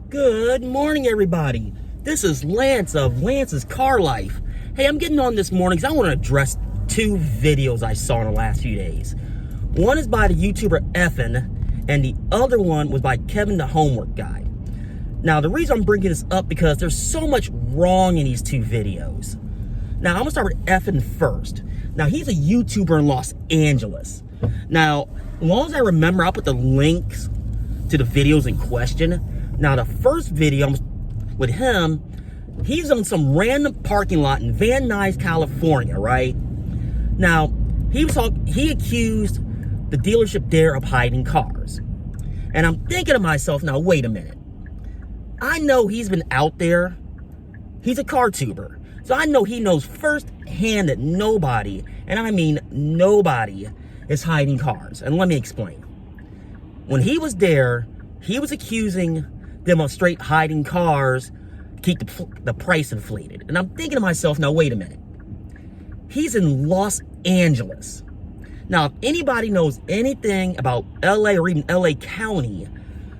Good morning, everybody. This is Lance of Lance's Car Life. Hey, I'm getting on this morning because I want to address two videos I saw in the last few days. One is by the YouTuber Effin, and the other one was by Kevin the Homework Guy. Now, the reason I'm bringing this up because there's so much wrong in these two videos. Now, I'm going to start with Effin first. Now, he's a YouTuber in Los Angeles. Now, as long as I remember, I'll put the links to the videos in question. Now, the first video with him, he's on some random parking lot in Van Nuys, California, right? Now, he accused the dealership there of hiding cars. And I'm thinking to myself, now, wait a minute. I know he's been out there. He's a car tuber. So I know he knows firsthand that nobody, and I mean nobody, is hiding cars. And let me explain. When he was there, he was accusing them of straight hiding cars to keep the price inflated. And I'm thinking to myself, now wait a minute. He's in Los Angeles. Now, if anybody knows anything about LA or even LA County,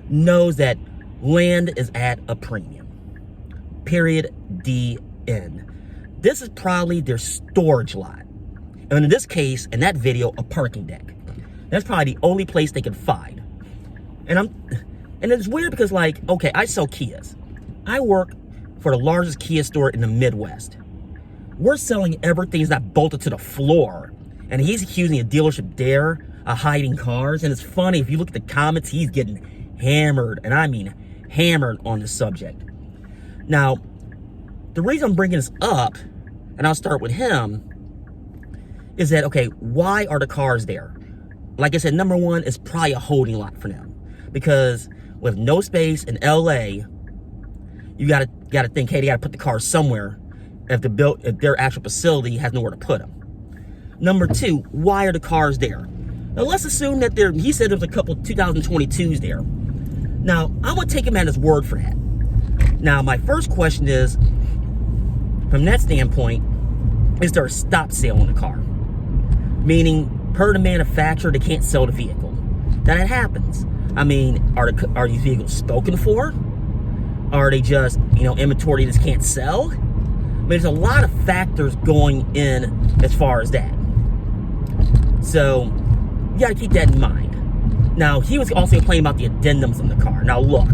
knows that land is at a premium. Period. The end. This is probably their storage lot. And in this case, in that video, a parking deck. That's probably the only place they can find. And it's weird because, like, okay, I sell Kias. I work for the largest Kia store in the Midwest. We're selling everything that's not bolted to the floor. And he's accusing a dealership there of hiding cars. And it's funny, if you look at the comments, he's getting hammered. And I mean hammered on the subject. Now, the reason I'm bringing this up, and I'll start with him, is that, okay, why are the cars there? Like I said, number one, it's probably a holding lot for them. Because with no space in LA, you gotta think, hey, they gotta put the cars somewhere if their actual facility has nowhere to put them. Number two, why are the cars there? Now let's assume that he said there's a couple 2022s there. Now, I'm gonna take him at his word for that. Now, my first question is, from that standpoint, is there a stop sale on the car? Meaning, per the manufacturer, they can't sell the vehicle. Now, that happens. I mean, are these vehicles spoken for? Are they just, inventory they just can't sell? I mean, there's a lot of factors going in as far as that. So, you gotta keep that in mind. Now, he was also complaining about the addendums in the car. Now, look.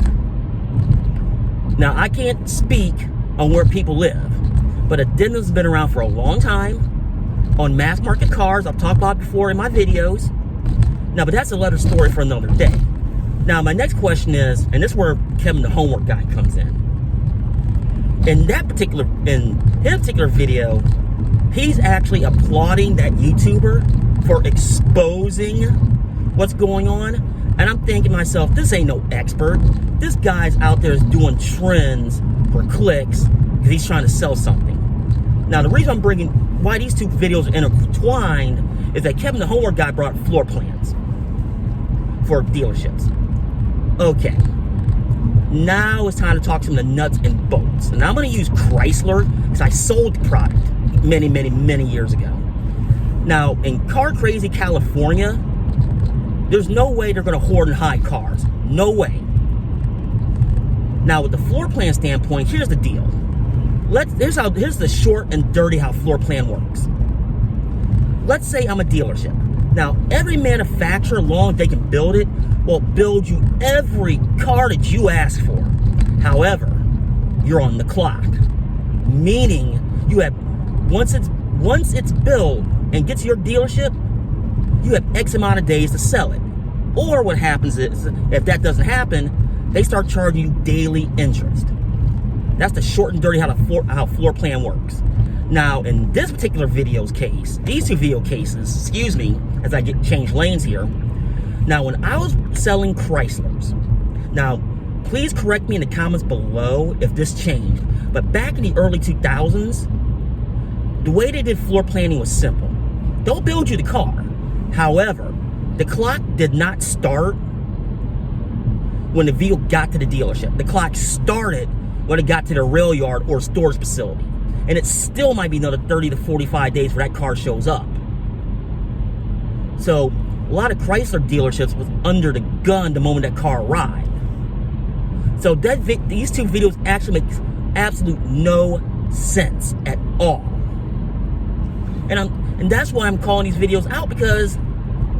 Now, I can't speak on where people live, but addendums have been around for a long time on mass market cars. I've talked about it before in my videos. Now, but that's another story for another day. Now, my next question is, and this is where Kevin the Homework Guy comes in. In his particular video, he's actually applauding that YouTuber for exposing what's going on. And I'm thinking to myself, this ain't no expert. This guy's out there doing trends for clicks because he's trying to sell something. Now, the reason I'm bringing why these two videos are intertwined is that Kevin the Homework Guy brought floor plans for dealerships. Okay, now it's time to talk some of the nuts and bolts. And I'm going to use Chrysler because I sold the product many, many, many years ago. Now, in Car Crazy, California, there's no way they're going to hoard and hide cars. No way. Now, with the floor plan standpoint, here's the deal. Here's the short and dirty how floor plan works. Let's say I'm a dealership. Now, every manufacturer, long as they can build it, will build you every car that you ask for. However, you're on the clock. Meaning, you have once it's built and gets to your dealership, you have X amount of days to sell it. Or what happens is, if that doesn't happen, they start charging you daily interest. That's the short and dirty how floor plan works. Now, in this particular video's case, these two video cases, excuse me, as I change lanes here. Now, when I was selling Chryslers, now, please correct me in the comments below if this changed, but back in the early 2000s, the way they did floor planning was simple. They'll build you the car. However, the clock did not start when the vehicle got to the dealership. The clock started when it got to the rail yard or storage facility. And it still might be another 30 to 45 days before that car shows up. So a lot of Chrysler dealerships was under the gun the moment that car arrived. So these two videos actually make absolute no sense at all. And that's why I'm calling these videos out, because,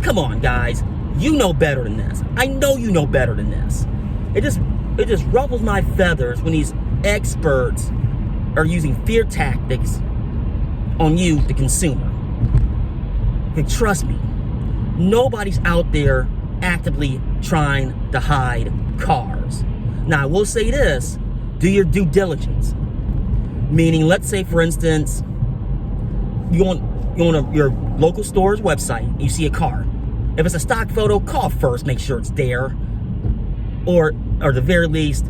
come on, guys, you know better than this. I know you know better than this. It just ruffles my feathers when these experts are using fear tactics on you, the consumer. And trust me, nobody's out there actively trying to hide cars. Now, I will say this, do your due diligence. Meaning, let's say, for instance, you go on your local store's website, you see a car. If it's a stock photo, call first, make sure it's there. Or at the very least,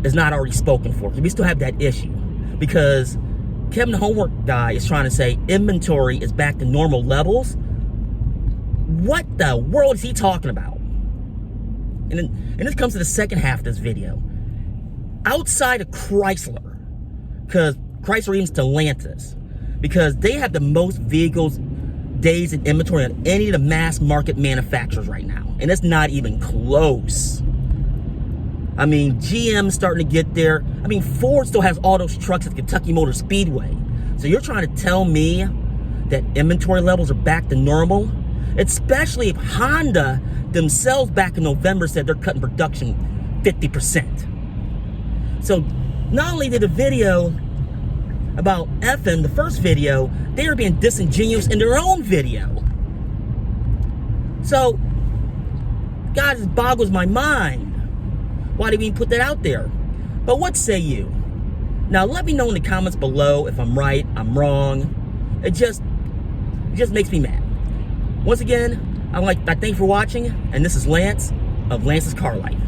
it's not already spoken for. We still have that issue. Because Kevin the Homework Guy is trying to say inventory is back to normal levels. What the world is he talking about? And this comes to the second half of this video. Outside of Chrysler, because Chrysler even Stellantis, because they have the most vehicles, days in inventory on any of the mass market manufacturers right now. And it's not even close. I mean, GM's starting to get there. I mean, Ford still has all those trucks at Kentucky Motor Speedway. So you're trying to tell me that inventory levels are back to normal? Especially if Honda themselves back in November said they're cutting production 50%. So not only did a video about effing, the first video, they were being disingenuous in their own video. So, guys, it boggles my mind. Why did we even put that out there? But what say you? Now, let me know in the comments below if I'm right, I'm wrong. It just makes me mad. Once again, I thank you for watching, and this is Lance of Lance's Car Life.